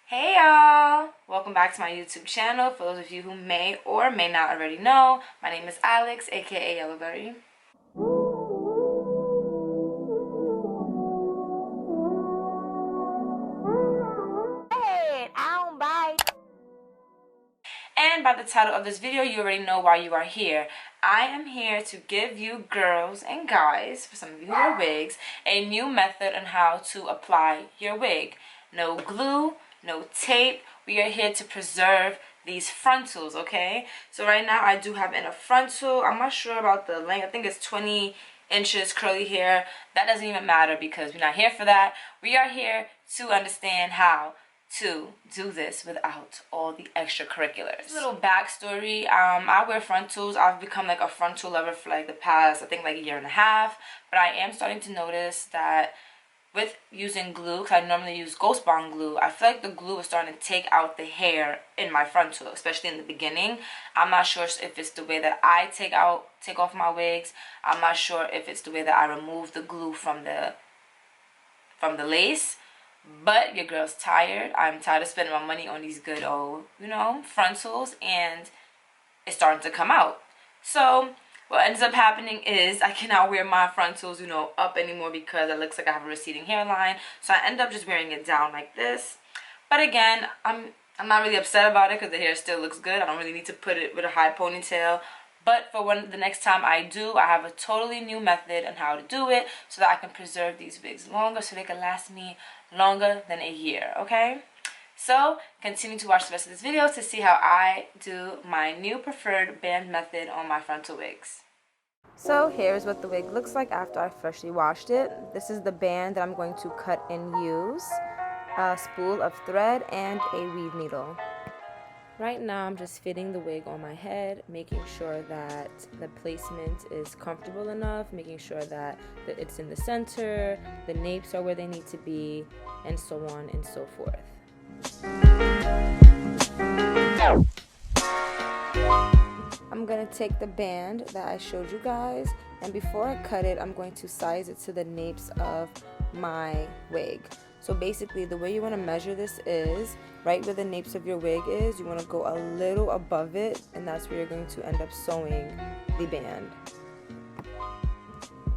Hey y'all! Welcome back to my YouTube channel. For those of you who may or may not already know, my name is Alex, aka Yellowberry. And by the title of this video, you already know why you are here. I am here to give you girls and guys, for some of you who wear wigs, a new method on how to apply your wig. No glue, no tape. We are here to preserve these frontals, okay? So right now I do have in a frontal. I'm not sure about the length. I think it's 20 inches curly hair. That doesn't even matter because we're not here for that. We are here to understand how to do this without all the extracurriculars. Little backstory, I wear frontals. I've become like a frontal lover for like the past, I think like a year and a half, but I am starting to notice that with using glue, because I normally use Ghost Bond glue, I feel like the glue is starting to take out the hair in my frontal, especially in the beginning. I'm not sure if it's the way that I take off my wigs. I'm not sure if it's the way that I remove the glue from the lace. But your girl's tired. I'm tired of spending my money on these good old, frontals, and it's starting to come out. So what ends up happening is I cannot wear my frontals, up anymore because it looks like I have a receding hairline. So I end up just wearing it down like this. But again, I'm not really upset about it because the hair still looks good. I don't really need to put it with a high ponytail. But for the next time I do, I have a totally new method on how to do it so that I can preserve these wigs longer so they can last me longer than a year, okay? So continue to watch the rest of this video to see how I do my new preferred band method on my frontal wigs. So here's what the wig looks like after I freshly washed it. This is the band that I'm going to cut and use, a spool of thread and a weave needle. Right now I'm just fitting the wig on my head, making sure that the placement is comfortable enough, making sure that it's in the center, the napes are where they need to be, and so on and so forth. I'm going to take the band that I showed you guys, and before I cut it, I'm going to size it to the napes of my wig. So basically the way you want to measure this is right where the napes of your wig is, you want to go a little above it, and that's where you're going to end up sewing the band.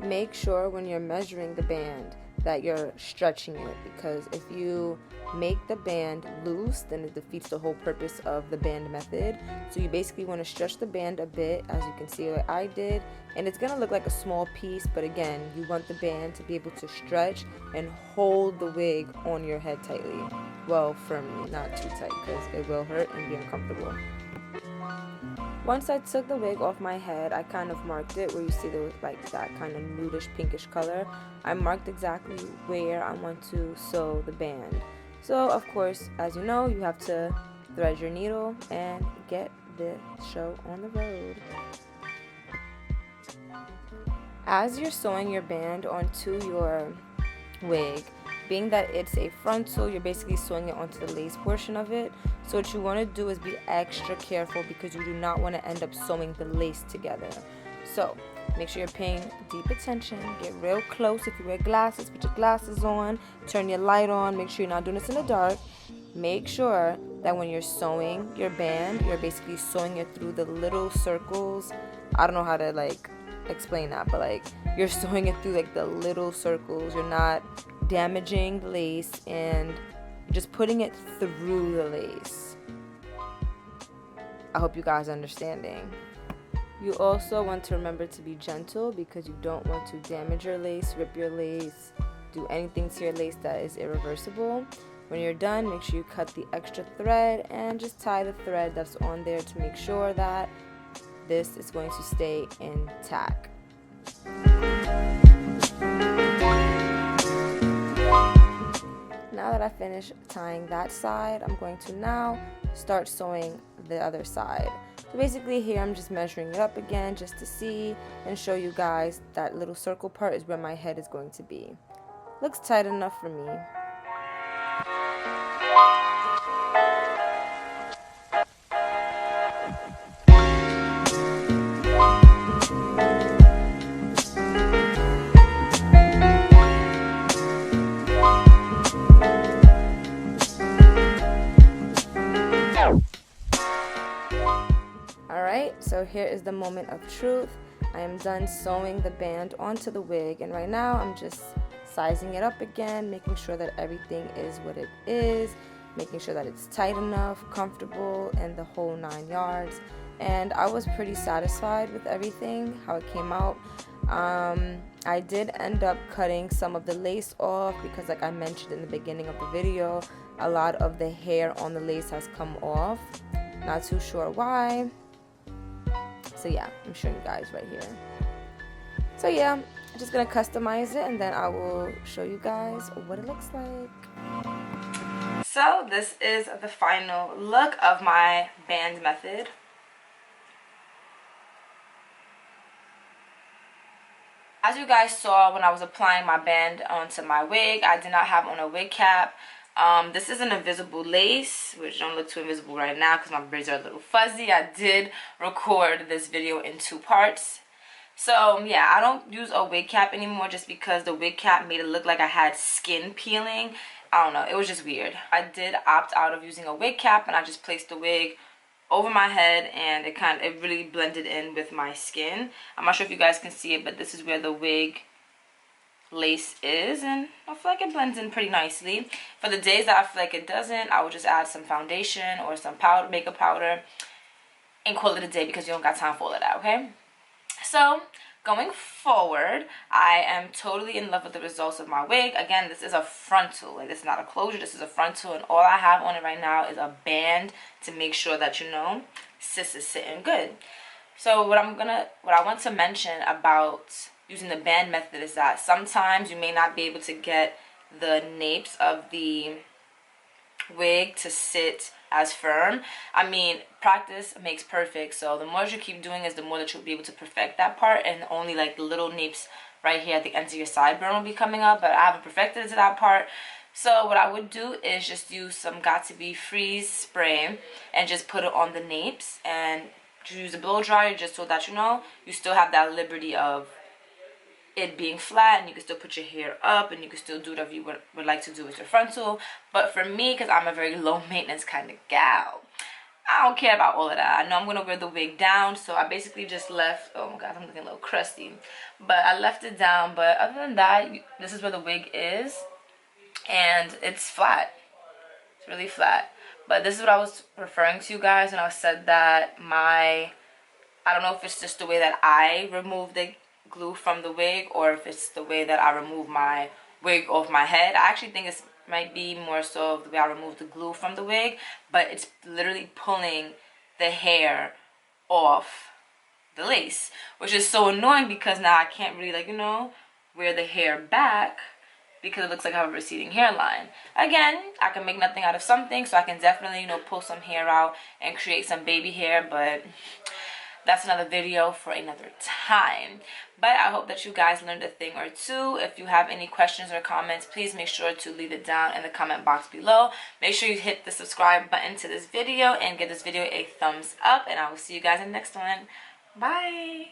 Make sure when you're measuring the band that you're stretching it, because if you make the band loose, then it defeats the whole purpose of the band method. So you basically want to stretch the band a bit, as you can see what I did, and it's going to look like a small piece, but again, you want the band to be able to stretch and hold the wig on your head tightly. Well, firmly, not too tight, because it will hurt and be uncomfortable. Once I took the wig off my head, I kind of marked it where you see like that kind of nudish pinkish color. I marked exactly where I want to sew the band. So of course, as you know, you have to thread your needle and get the show on the road. As you're sewing your band onto your wig, being that it's a frontal, you're basically sewing it onto the lace portion of it. So what you want to do is be extra careful because you do not want to end up sewing the lace together. So make sure you're paying deep attention, get real close. If you wear glasses, put your glasses on, turn your light on, make sure you're not doing this in the dark. Make sure that when you're sewing your band, you're basically sewing it through the little circles. I don't know how to explain that, but you're sewing it through the little circles. You're not damaging the lace, and you're just putting it through the lace. I hope you guys are understanding. You also want to remember to be gentle because you don't want to damage your lace, rip your lace, do anything to your lace that is irreversible. When you're done, make sure you cut the extra thread and just tie the thread that's on there to make sure that this is going to stay intact. Now that I finished tying that side, I'm going to now start sewing the other side. So basically here I'm just measuring it up again just to see and show you guys that little circle part is where my head is going to be. Looks tight enough for me. Alright, so here is the moment of truth. I am done sewing the band onto the wig, and right now I'm just sizing it up again, making sure that everything is what it is, making sure that it's tight enough, comfortable, and the whole 9 yards. And I was pretty satisfied with everything, how it came out. I did end up cutting some of the lace off because, like I mentioned in the beginning of the video, a lot of the hair on the lace has come off. Not too sure why. So yeah, I'm showing you guys right here. So yeah, I'm just gonna customize it and then I will show you guys what it looks like. So this is the final look of my band method. As you guys saw when I was applying my band onto my wig, I did not have on a wig cap. This is an invisible lace, which don't look too invisible right now because my braids are a little fuzzy. I did record this video in 2 parts. So yeah, I don't use a wig cap anymore just because the wig cap made it look like I had skin peeling. I don't know, it was just weird. I did opt out of using a wig cap and I just placed the wig over my head and it really blended in with my skin. I'm not sure if you guys can see it, but this is where the wig lace is, and I feel like it blends in pretty nicely. For the days that I feel like it doesn't, I will just add some foundation or some powder, makeup powder, and call it a day because you don't got time for all of that, okay? So going forward, I am totally in love with the results of my wig. Again, this is a frontal, like this is not a closure, this is a frontal, and all I have on it right now is a band to make sure that, you know, sis is sitting good. So what I want to mention about using the band method is that sometimes you may not be able to get the napes of the wig to sit as firm. I mean, practice makes perfect, so the more you keep doing is the more that you'll be able to perfect that part, and only like the little napes right here at the ends of your sideburn will be coming up, but I haven't perfected it to that part. So what I would do is just use some Got2b freeze spray and just put it on the napes, and use a blow dryer just so that, you know, you still have that liberty of it being flat, and you can still put your hair up, and you can still do whatever you would like to do with your frontal. But for me, because I'm a very low maintenance kind of gal, I don't care about all of that. I know I'm going to wear the wig down, so I basically just left, oh my god, I'm looking a little crusty, but I left it down. But other than that, this is where the wig is, and it's flat. It's really flat. But this is what I was referring to, you guys, when I said that I don't know if it's just the way that I remove the glue from the wig, or if it's the way that I remove my wig off my head. I actually think it might be more so the way I remove the glue from the wig, but it's literally pulling the hair off the lace, which is so annoying because now I can't really, like, you know, wear the hair back because it looks like I have a receding hairline. Again, I can make nothing out of something, so I can definitely, you know, pull some hair out and create some baby hair, but that's another video for another time. But I hope that you guys learned a thing or two. If you have any questions or comments, please make sure to leave it down in the comment box below. Make sure you hit the subscribe button to this video and give this video a thumbs up, and I will see you guys in the next one. Bye.